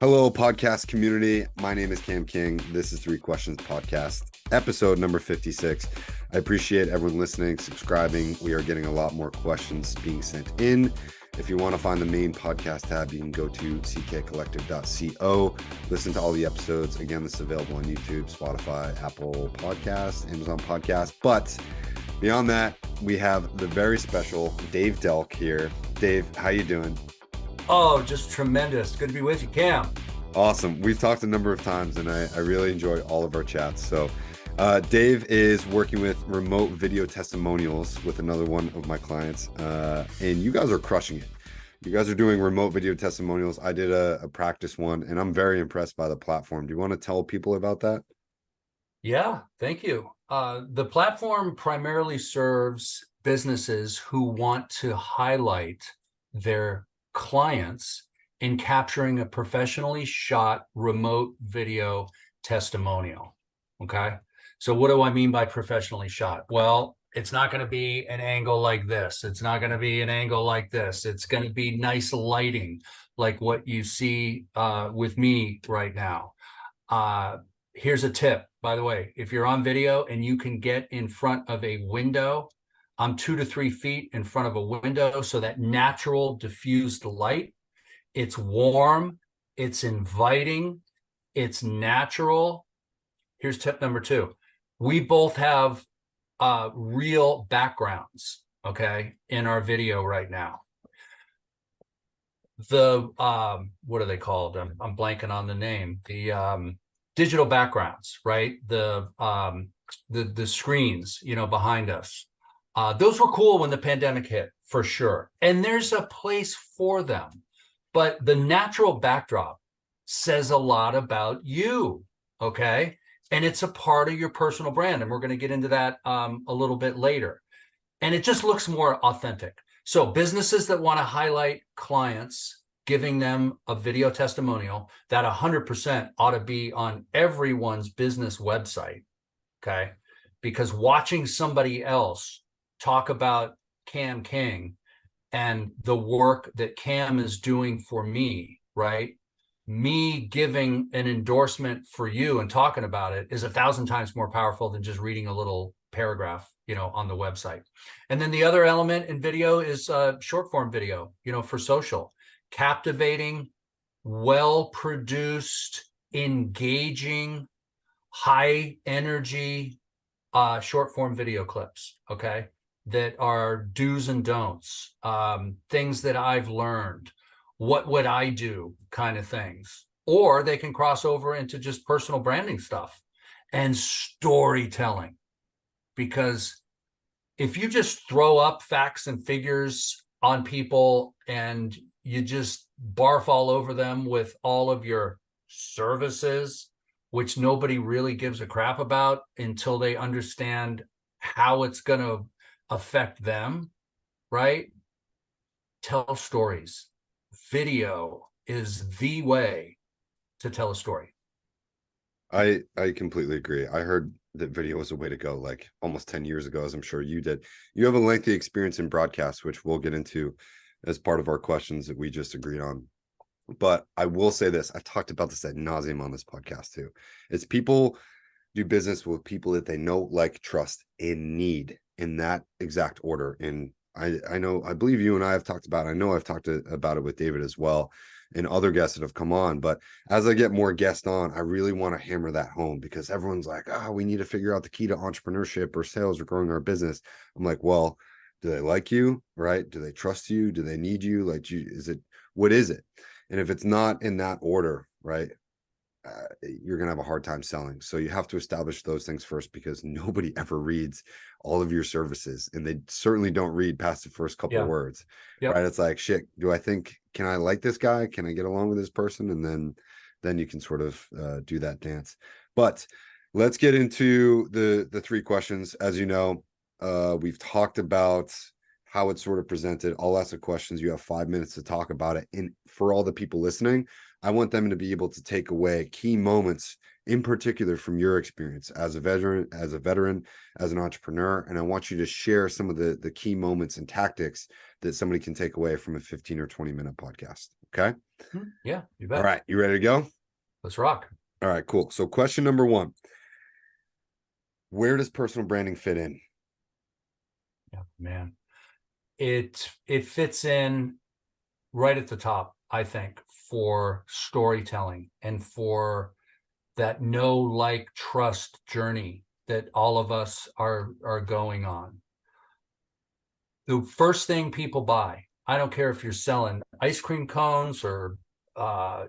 Hello, podcast community. My name is Cam King. This is Three Questions Podcast, episode number 56. I appreciate everyone listening, subscribing. We are getting a lot more questions being sent in. If you want to find the main podcast tab, you can go to ckcollective.co. Listen to all the episodes. Again, this is available on YouTube, Spotify, Apple Podcasts, Amazon Podcasts. But beyond that, we have the very special Dave Delk here. Dave, how you doing? Oh, just tremendous. Good to be with you, Cam. Awesome. We've talked a number of times, and I really enjoy all of our chats. So Dave is working with remote video testimonials with another one of my clients, and you guys are crushing it. You guys are doing remote video testimonials. I did a practice one, and I'm very impressed by the platform. Do you want to tell people about that? Yeah, thank you. The platform primarily serves businesses who want to highlight their clients in capturing a professionally shot remote video testimonial. Okay. So what do I mean by professionally shot? Well, it's not going to be an angle like this. It's not going to be an angle like this. It's going to be nice lighting like what you see with me right now. Here's a tip, by the way. If you're on video and you can get in front of a window, I'm 2 to 3 feet in front of a window, so that natural diffused light, it's warm, it's inviting, it's natural. Here's tip number 2. We both have real backgrounds, okay, in our video right now. The what are they called? I'm blanking on the name. The digital backgrounds, right? The screens, behind us. Those were cool when the pandemic hit, for sure. And there's a place for them. But the natural backdrop says a lot about you, okay? And it's a part of your personal brand. And we're going to get into that a little bit later. And it just looks more authentic. So businesses that want to highlight clients, giving them a video testimonial, that 100% ought to be on everyone's business website, okay? Because watching somebody else talk about Cam King and the work that Cam is doing for me, right? Me giving an endorsement for you and talking about it is 1,000 times more powerful than just reading a little paragraph, on the website. And then the other element in video is short form video, for social. Captivating, well-produced, engaging, high energy short form video clips, okay? That are do's and don'ts, things that I've learned, what would I do kind of things. Or they can cross over into just personal branding stuff and storytelling. Because if you just throw up facts and figures on people and you just barf all over them with all of your services, which nobody really gives a crap about until they understand how it's going to affect them, right? Tell stories. Video is the way to tell a story. I completely agree. I heard that video was a way to go like almost 10 years ago, as I'm sure you did. You have a lengthy experience in broadcast, which we'll get into as part of our questions that we just agreed on. But I will say this, I talked about this ad nauseum on this podcast too. It's people do business with people that they know, like, trust, and need, in that exact order. And I know, I believe you and I have talked about it. I know I've talked about it with David as well and other guests that have come on. But as I get more guests on, I really want to hammer that home, because everyone's like, we need to figure out the key to entrepreneurship or sales or growing our business. I'm like, well, do they like you, right? Do they trust you? Do they need you? Like, what is it? And if it's not in that order, right, you're going to have a hard time selling. So you have to establish those things first, because nobody ever reads all of your services, and they certainly don't read past the first couple of words, right? It's like, shit, can I like this guy? Can I get along with this person? And then you can sort of do that dance. But let's get into the 3 questions. As you know, we've talked about how it's sort of presented. I'll ask the questions. You have 5 minutes to talk about it. And for all the people listening, I want them to be able to take away key moments in particular from your experience as a veteran, as an entrepreneur. And I want you to share some of the key moments and tactics that somebody can take away from a 15 or 20 minute podcast. Okay. Yeah, you All bet. right, you ready to go? Let's rock. All right, cool. So question number one, where does personal branding fit in? Yeah, man. It fits in right at the top, I think, for storytelling and for that know, like, trust journey that all of us are going on. The first thing people buy, I don't care if you're selling ice cream cones or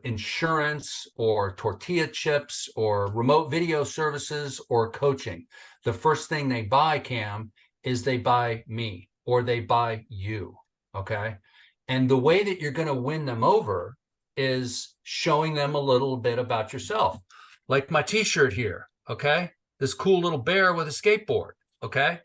insurance or tortilla chips or remote video services or coaching. The first thing they buy, Cam, is they buy me or they buy you. Okay. And the way that you're going to win them over is showing them a little bit about yourself. Like my t-shirt here. Okay. This cool little bear with a skateboard. Okay.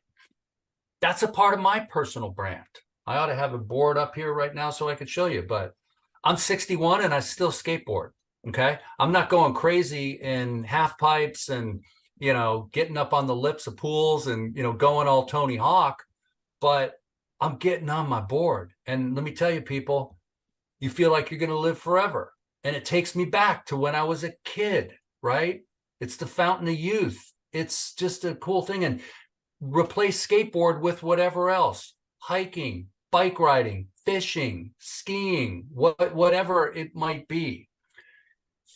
That's a part of my personal brand. I ought to have a board up here right now so I could show you, but I'm 61 and I still skateboard. Okay. I'm not going crazy in half pipes and, getting up on the lips of pools and, going all Tony Hawk, but I'm getting on my board. And let me tell you, people, you feel like you're going to live forever. And it takes me back to when I was a kid, right? It's the fountain of youth. It's just a cool thing. And replace skateboard with whatever else, hiking, bike riding, fishing, skiing, whatever it might be.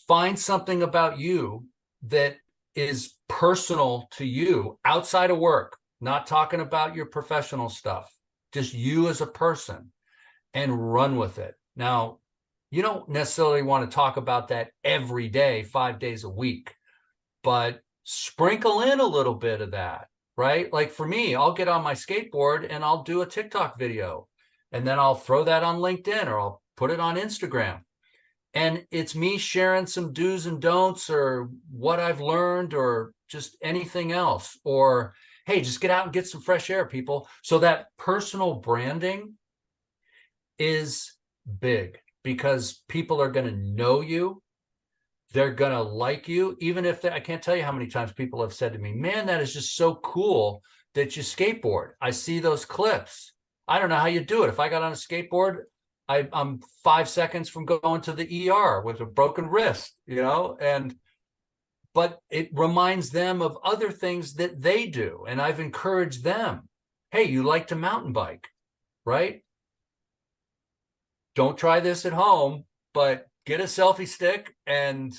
Find something about you that is personal to you outside of work, not talking about your professional stuff, just you as a person, and run with it. Now, you don't necessarily want to talk about that every day, 5 days a week, but sprinkle in a little bit of that, right? Like for me, I'll get on my skateboard and I'll do a TikTok video and then I'll throw that on LinkedIn or I'll put it on Instagram. And it's me sharing some do's and don'ts or what I've learned or just anything else. Or, hey, just get out and get some fresh air, people. So that personal branding is big because people are going to know you. They're going to like you, even if I can't tell you how many times people have said to me, man, that is just so cool that you skateboard. I see those clips. I don't know how you do it. If I got on a skateboard, I'm 5 seconds from going to the ER with a broken wrist, but it reminds them of other things that they do. And I've encouraged them. Hey, you like to mountain bike, right? Don't try this at home, but get a selfie stick and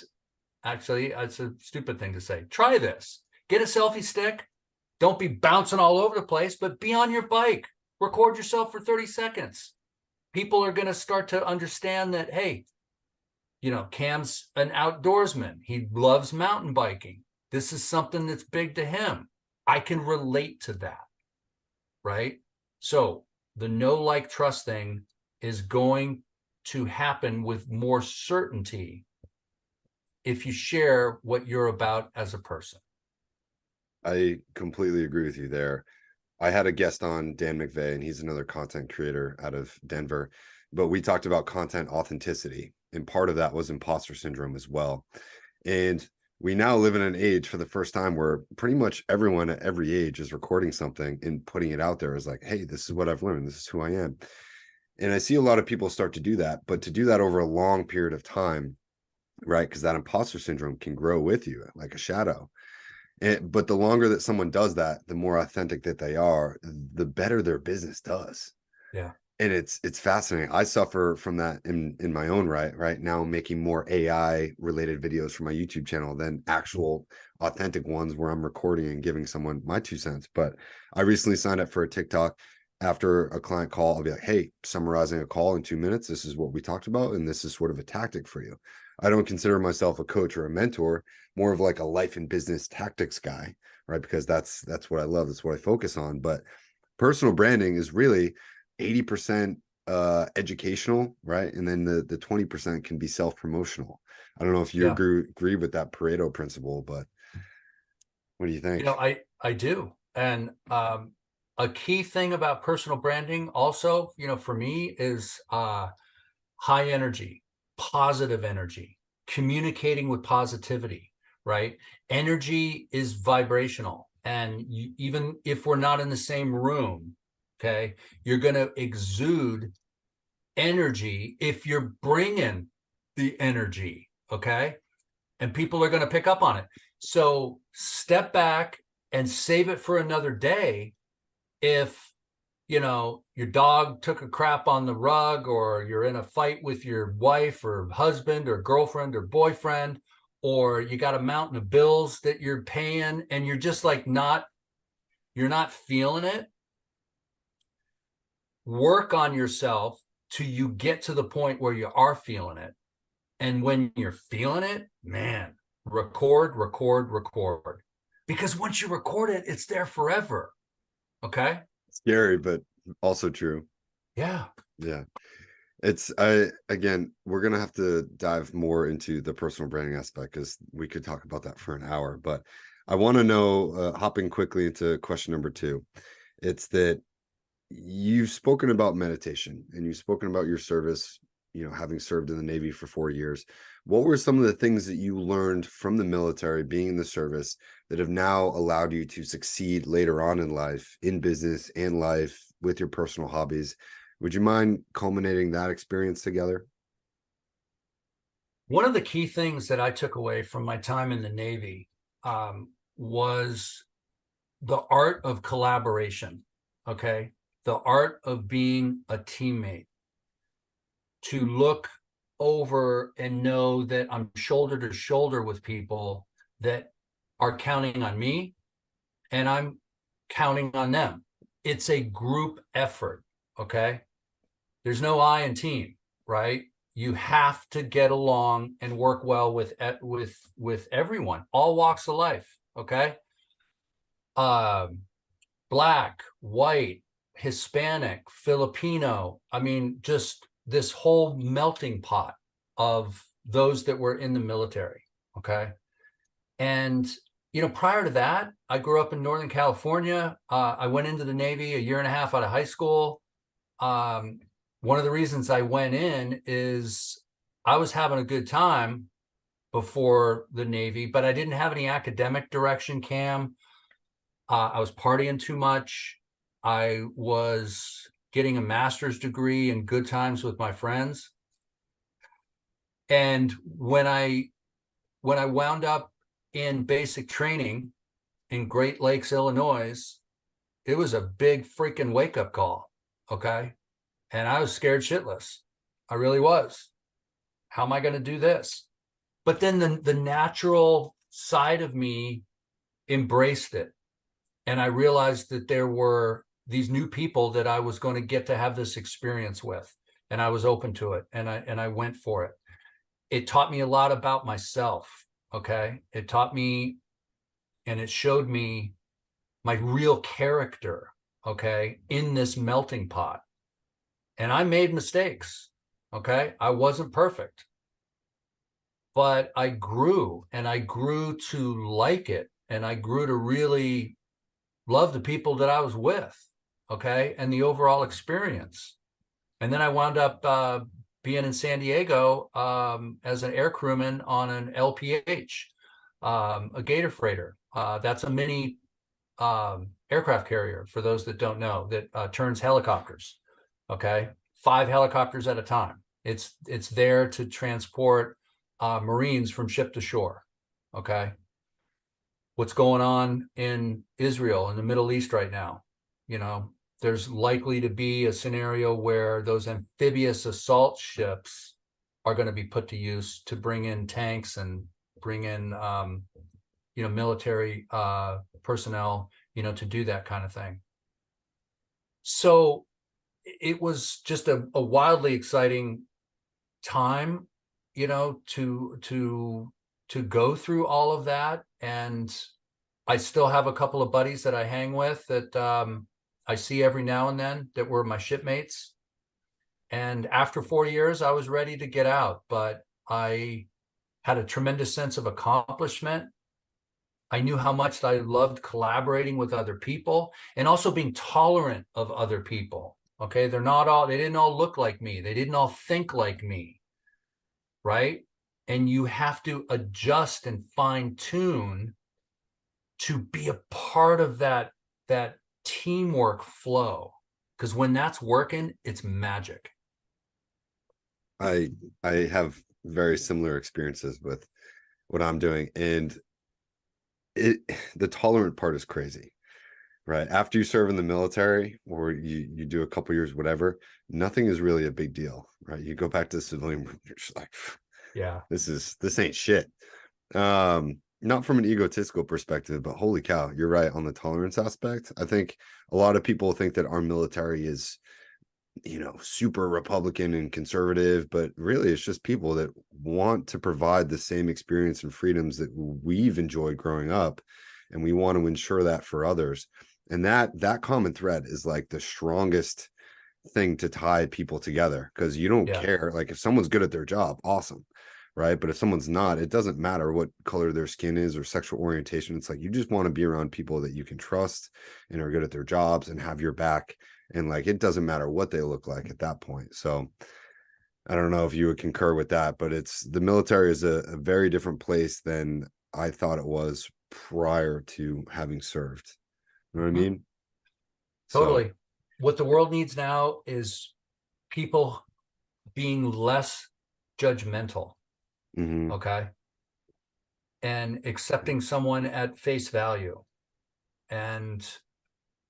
actually, it's a stupid thing to say. Try this. Get a selfie stick. Don't be bouncing all over the place, but be on your bike. Record yourself for 30 seconds. People are going to start to understand that, hey, Cam's an outdoorsman. He loves mountain biking. This is something that's big to him. I can relate to that, right? So the know, like, trust thing is going to happen with more certainty if you share what you're about as a person. I completely agree with you there. I had a guest on, Dan McVeigh, and he's another content creator out of Denver, but we talked about content authenticity, and part of that was imposter syndrome as well. And we now live in an age for the first time where pretty much everyone at every age is recording something and putting it out there as like, hey, this is what I've learned. This is who I am. And I see a lot of people start to do that, but to do that over a long period of time, right? Because that imposter syndrome can grow with you like a shadow. But the longer that someone does that, the more authentic that they are, the better their business does. Yeah. And it's fascinating. I suffer from that in my own right now, making more AI related videos for my YouTube channel than actual authentic ones where I'm recording and giving someone my 2 cents. But I recently signed up for a TikTok. After a client call, I'll be like, hey, summarizing a call in 2 minutes. This is what we talked about. And this is sort of a tactic for you. I don't consider myself a coach or a mentor, more of like a life and business tactics guy, right? Because that's what I love. That's what I focus on. But personal branding is really 80% educational, right? And then the 20% can be self-promotional. I don't know if you Yeah. agree with that Pareto principle, but what do you think? I do. And a key thing about personal branding also, for me is high energy, positive energy, communicating with positivity, right? Energy is vibrational. And even if we're not in the same room, okay, you're going to exude energy if you're bringing the energy, okay? And people are going to pick up on it. So step back and save it for another day. If, you know, your dog took a crap on the rug, or you're in a fight with your wife or husband or girlfriend or boyfriend, or you got a mountain of bills that you're paying and you're just like you're not feeling it, work on yourself till you get to the point where you are feeling it. And when you're feeling it, man, record, record, record. Because once you record it, it's there forever. Okay. Scary, but also true. Yeah. Yeah. I again, we're gonna have to dive more into the personal branding aspect because we could talk about that for an hour. But I want to know, hopping quickly into question number two, it's that you've spoken about meditation and you've spoken about your service, having served in the Navy for 4 years. What were some of the things that you learned from the military, being in the service, that have now allowed you to succeed later on in life, in business and life, with your personal hobbies? Would you mind culminating that experience together? One of the key things that I took away from my time in the Navy was the art of collaboration. Okay. The art of being a teammate, to look over and know that I'm shoulder to shoulder with people that are counting on me and I'm counting on them. It's a group effort. Okay. There's no I in team, right? You have to get along and work well with everyone, all walks of life. Okay. Black, white, Hispanic, Filipino. I mean, just this whole melting pot of those that were in the military. Okay. And, prior to that, I grew up in Northern California. I went into the Navy a year and a half out of high school. One of the reasons I went in is I was having a good time before the Navy, but I didn't have any academic direction, Cam. I was partying too much. I was getting a master's degree in good times with my friends. And when I wound up in basic training in Great Lakes, Illinois, it was a big freaking wake-up call. Okay. And I was scared shitless. I really was. How am I going to do this? But then the natural side of me embraced it. And I realized that there were these new people that I was going to get to have this experience with. And I was open to it. And I went for it. It taught me a lot about myself. Okay. It taught me and it showed me my real character. Okay. In this melting pot. And I made mistakes. Okay. I wasn't perfect. But I grew, and I grew to like it. And I grew to really love the people that I was with. Okay. And the overall experience. And then I wound up being in San Diego as an air crewman on an LPH, a Gator freighter. That's a mini aircraft carrier, for those that don't know, that turns helicopters. Okay. 5 helicopters at a time. It's there to transport Marines from ship to shore. Okay. What's going on in Israel, in the Middle East right now? There's likely to be a scenario where those amphibious assault ships are going to be put to use to bring in tanks and bring in, military personnel, to do that kind of thing. So it was just a wildly exciting time, to go through all of that. And I still have a couple of buddies that I hang with that I see every now and then that were my shipmates. And after 4 years, I was ready to get out, but I had a tremendous sense of accomplishment. I knew how much I loved collaborating with other people and also being tolerant of other people. Okay. They didn't all look like me. They didn't all think like me. Right. And you have to adjust and fine tune to be a part of that teamwork flow. Because when that's working, it's magic. I have very similar experiences with what I'm doing. And the tolerant part is crazy, right? After you serve in the military or you do a couple years, whatever, nothing is really a big deal, right? You go back to the civilian world, you're just like, Yeah. this ain't shit. Not from an egotistical perspective, but holy cow, you're right on the tolerance aspect. I think a lot of people think that our military is, super Republican and conservative, but really it's just people that want to provide the same experience and freedoms that we've enjoyed growing up, and we want to ensure that for others. And that common thread is like the strongest thing to tie people together, because you don't Yeah. care, like if someone's good at their job, awesome, right? But if someone's not, it doesn't matter what color their skin is or sexual orientation. It's like you just want to be around people that you can trust and are good at their jobs and have your back, and like it doesn't matter what they look like at that point. So I don't know if you would concur with that, but it's the military is a very different place than I thought it was prior to having served. You know what I Mhm. mean? So Totally. What the world needs now is people being less judgmental, mhm. okay? And accepting someone at face value. And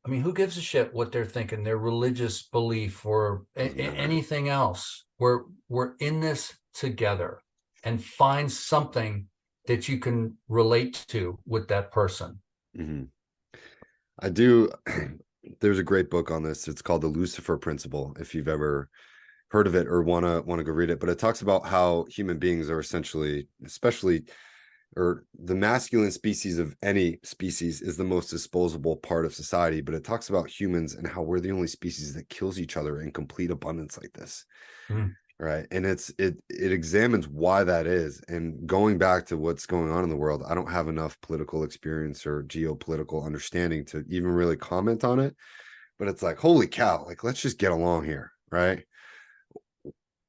I mean, who gives a shit what they're thinking, their religious belief or Doesn't matter. anything else? We're in this together, and find something that you can relate to with that person. Mhm. I do. There's a great book on this. It's called The Lucifer Principle, if you've ever heard of it or wanna go read it. But it talks about how human beings are essentially, especially, or the masculine species of any species is the most disposable part of society. But it talks about humans and how we're the only species that kills each other in complete abundance like this. Mm. Right. And it examines why that is. And going back to what's going on in the world, I don't have enough political experience or geopolitical understanding to even really comment on it. But it's like, holy cow, like let's just get along here, right?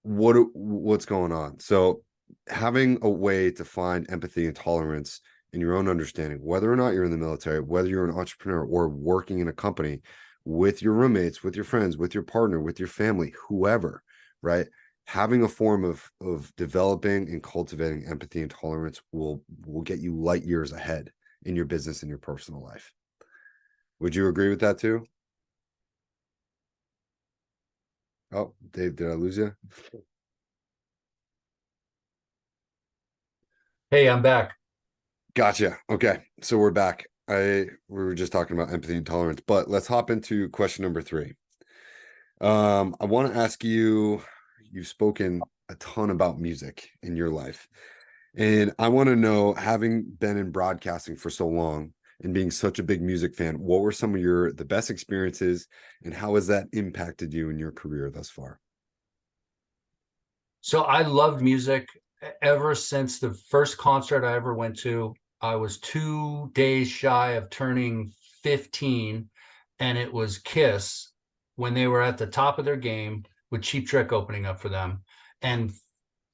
What's going on? So having a way to find empathy and tolerance in your own understanding, whether or not you're in the military, whether you're an entrepreneur or working in a company with your roommates, with your friends, with your partner, with your family, whoever, right? Having a form of developing and cultivating empathy and tolerance will get you light years ahead in your business and your personal life. Would you agree with that too? Oh, Dave, did I lose you? Hey, I'm back. Gotcha. Okay. So we're back. We were just talking about empathy and tolerance, but let's hop into question number 3. I want to ask you, you've spoken a ton about music in your life. And I want to know, having been in broadcasting for so long and being such a big music fan, what were some of the best experiences, and how has that impacted you in your career thus far? So I loved music ever since the first concert I ever went to. I was 2 days shy of turning 15, and it was Kiss when they were at the top of their game with Cheap Trick opening up for them. And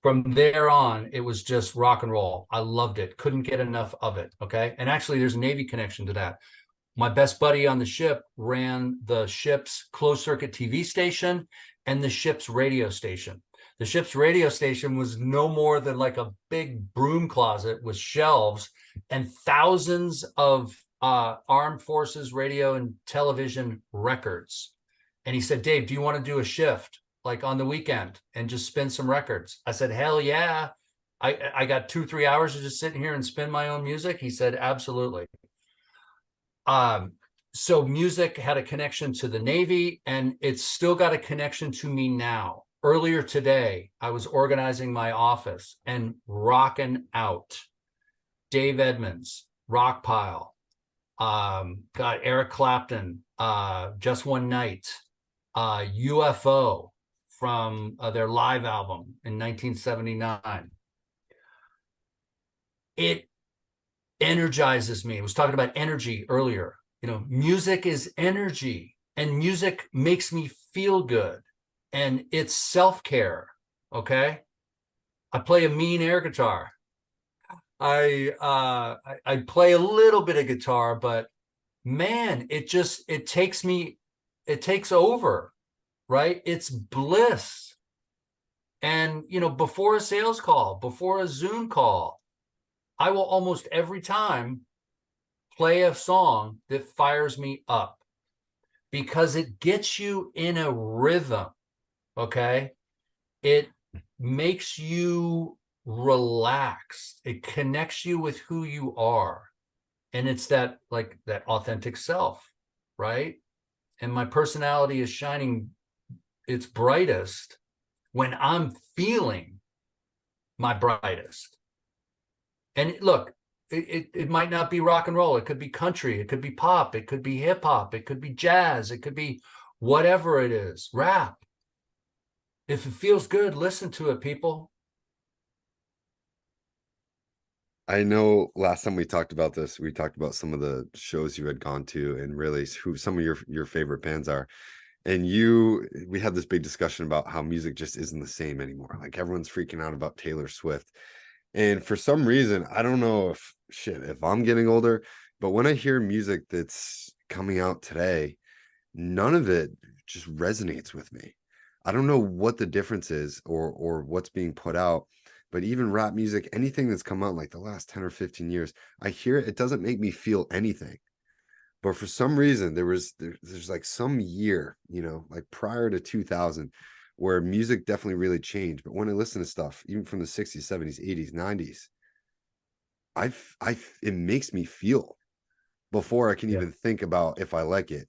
from there on, it was just rock and roll. I loved it. Couldn't get enough of it. Okay. And actually, there's a Navy connection to that. My best buddy on the ship ran the ship's closed circuit TV station and the ship's radio station. The ship's radio station was no more than like a big broom closet with shelves and thousands of armed forces radio and television records. And he said, Dave, do you want to do a shift like on the weekend and just spin some records? I said, hell yeah. I got 2-3 hours of just sitting here and spin my own music. He said, absolutely. Um, so music had a connection to the Navy, and it's still got a connection to me now. Earlier today, I was organizing my office and rocking out Dave Edmunds, Rockpile, got Eric Clapton, Just One Night, UFO from their live album in 1979. It energizes me. I was talking about energy earlier. Music is energy, and music makes me feel good, and it's self-care. Okay. I play a mean air guitar. I play a little bit of guitar, but man, it takes over, right? It's bliss. And, before a sales call, before a Zoom call, I will almost every time play a song that fires me up because it gets you in a rhythm. Okay. It makes you relaxed. It connects you with who you are. And it's that authentic self, right? And my personality is shining its brightest when I'm feeling my brightest. And look, it might not be rock and roll. It could be country. It could be pop. It could be hip hop. It could be jazz. It could be whatever it is, rap. If it feels good, listen to it, people. I know last time we talked about this, we talked about some of the shows you had gone to and really who some of your favorite bands are. And we had this big discussion about how music just isn't the same anymore. Like everyone's freaking out about Taylor Swift. And for some reason, I don't know if I'm getting older, but when I hear music that's coming out today, none of it just resonates with me. I don't know what the difference is or what's being put out, but even rap music, anything that's come out like the last 10 or 15 years, I hear it, it doesn't make me feel anything. But for some reason, there's like some year, like prior to 2000, where music definitely really changed. But when I listen to stuff, even from the 60s, 70s, 80s, 90s, it makes me feel before I can Yeah. even think about if I like it.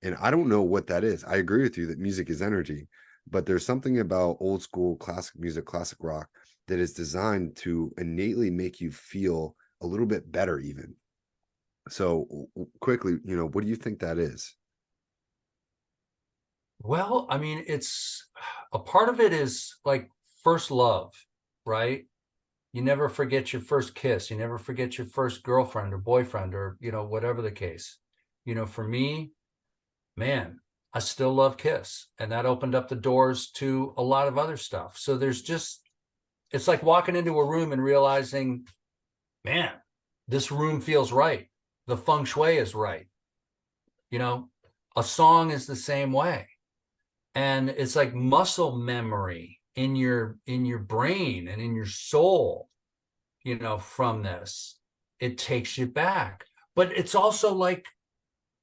And I don't know what that is. I agree with you that music is energy, but there's something about old school classic music, classic rock that is designed to innately make you feel a little bit better, even. So quickly, what do you think that is? Well, I mean, it's a part of it is like first love, right? You never forget your first kiss. You never forget your first girlfriend or boyfriend or, whatever the case. For me, man, I still love Kiss. And that opened up the doors to a lot of other stuff. So it's like walking into a room and realizing, man, this room feels right. The feng shui is right. You know, a song is the same way. And it's like muscle memory in your brain and in your soul, from this. It takes you back. But it's also like,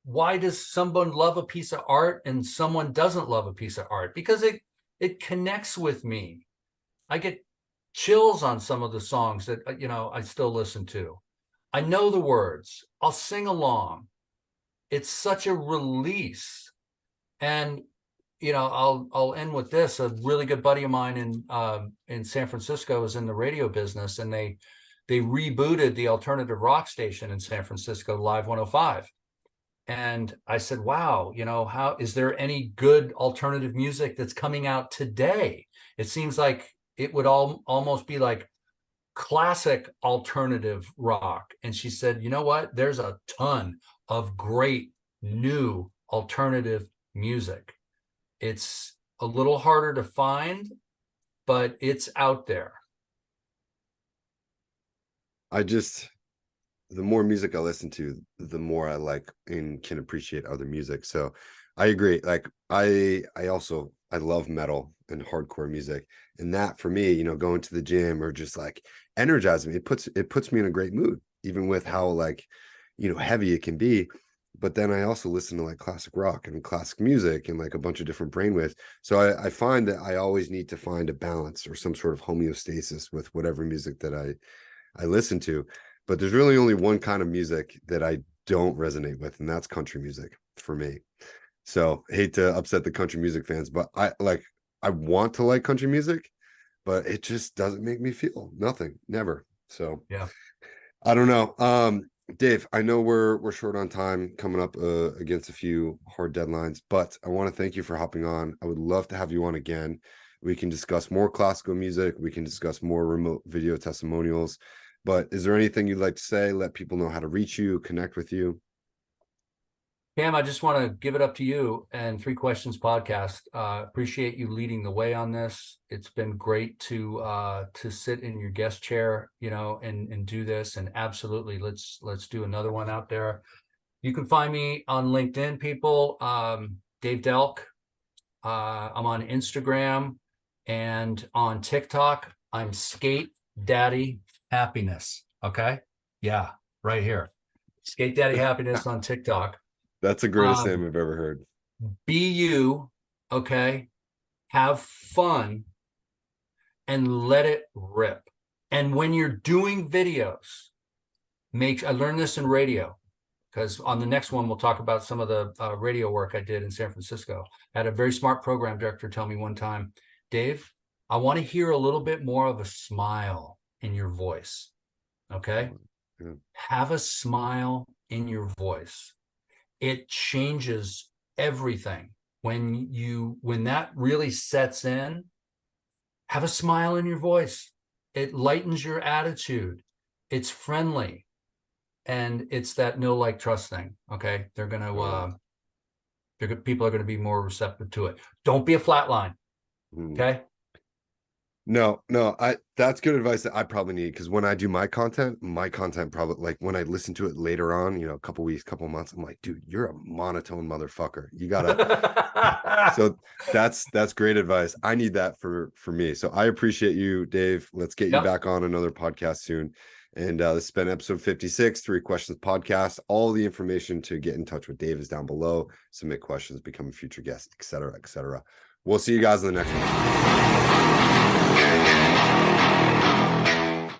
why does someone love a piece of art and someone doesn't love a piece of art? Because it connects with me. I get chills on some of the songs that I still listen to. I know the words. I'll sing along. It's such a release. And I'll end with this. A really good buddy of mine in San Francisco is in the radio business, and they rebooted the alternative rock station in San Francisco, Live 105. And I said, wow, how is there any good alternative music that's coming out today? It seems like it would almost be like classic alternative rock. And she said, you know what? There's a ton of great new alternative music. It's a little harder to find, but it's out there. The more music I listen to, the more I like and can appreciate other music. So I agree. Like I love metal and hardcore music. And that for me, going to the gym or just like energizing me, it puts me in a great mood, even with how like, heavy it can be. But then I also listen to like classic rock and classic music and like a bunch of different brainwaves. So I find that I always need to find a balance or some sort of homeostasis with whatever music that I listen to. But there's really only one kind of music that I don't resonate with, and that's country music for me. So I hate to upset the country music fans, but I want to like country music, but it just doesn't make me feel nothing, never. So Yeah. I don't know. Dave, I know we're short on time coming up against a few hard deadlines, but I want to thank you for hopping on. I would love to have you on again. We can discuss more classical music. We can discuss more remote video testimonials. But is there anything you'd like to say? Let people know how to reach you, connect with you. Cam, I just want to give it up to you and Three Questions Podcast. Appreciate you leading the way on this. It's been great to sit in your guest chair, and do this. And absolutely, let's do another one out there. You can find me on LinkedIn, people. Dave Delk. I'm on Instagram. And on TikTok, I'm Skate Daddy Happiness. Okay. Yeah, right here. Skate Daddy Happiness on TikTok. That's the greatest name I've ever heard. Be you, okay? Have fun and let it rip. And when you're doing videos, I learned this in radio, because on the next one, we'll talk about some of the radio work I did in San Francisco. I had a very smart program director tell me one time, Dave, I want to hear a little bit more of a smile in your voice. Okay. Yeah. Have a smile in your voice. It changes everything. When that really sets in, have a smile in your voice. It lightens your attitude. It's friendly. And it's that know, like, trust thing. Okay. People are going to be more receptive to it. Don't be a flat line. Okay. No, that's good advice that I probably need, because when I do my content probably, like, when I listen to it later on, a couple weeks, couple months, I'm like, dude, you're a monotone motherfucker. You gotta. So that's great advice. I need that for me. So I appreciate you, Dave. Let's get you back on another podcast soon. And this has been episode 56, 3 Questions Podcast. All the information to get in touch with Dave is down below. Submit questions, become a future guest, etc., etc. We'll see you guys in the next one.